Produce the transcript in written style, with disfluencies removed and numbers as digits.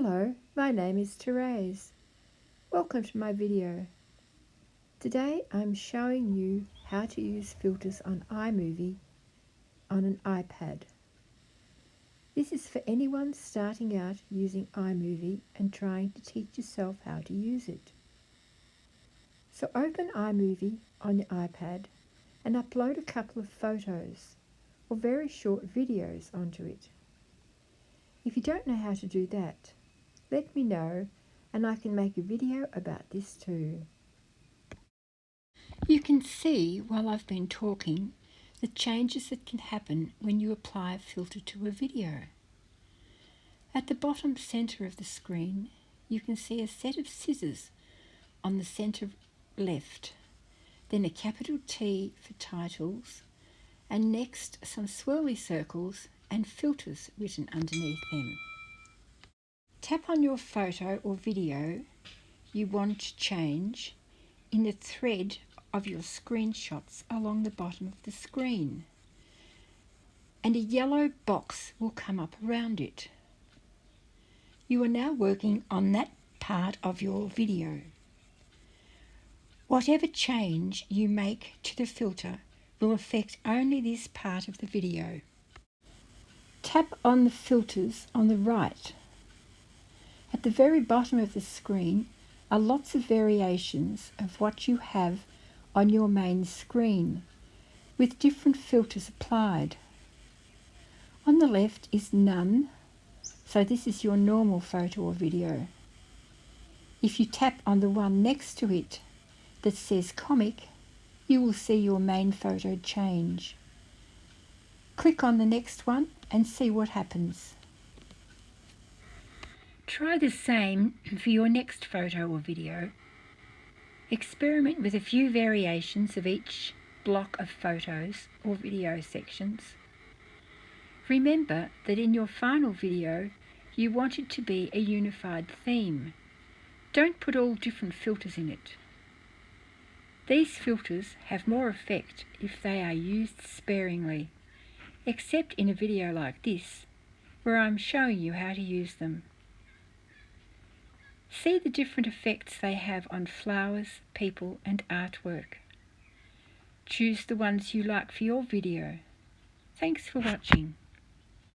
Hello, my name is Therese. Welcome to my video. Today I'm showing you how to use filters on iMovie on an iPad. This is for anyone starting out using iMovie and trying to teach yourself how to use it. So open iMovie on your iPad and upload a couple of photos or very short videos onto it. If you don't know how to do that, let me know and I can make a video about this too. You can see while I've been talking the changes that can happen when you apply a filter to a video. At the bottom centre of the screen you can see a set of scissors on the centre left, then a capital T for titles, and next some swirly circles and filters written underneath them. Tap on your photo or video you want to change in the thread of your screenshots along the bottom of the screen, and a yellow box will come up around it. You are now working on that part of your video. Whatever change you make to the filter will affect only this part of the video. Tap on the filters on the right. At the very bottom of the screen are lots of variations of what you have on your main screen, with different filters applied. On the left is None, so this is your normal photo or video. If you tap on the one next to it that says Comic, you will see your main photo change. Click on the next one and see what happens. Try the same for your next photo or video. Experiment with a few variations of each block of photos or video sections. Remember that in your final video you want it to be a unified theme. Don't put all different filters in it. These filters have more effect if they are used sparingly, except in a video like this where I'm showing you how to use them. See the different effects they have on flowers, people and artwork. Choose the ones you like for your video. Thanks for watching.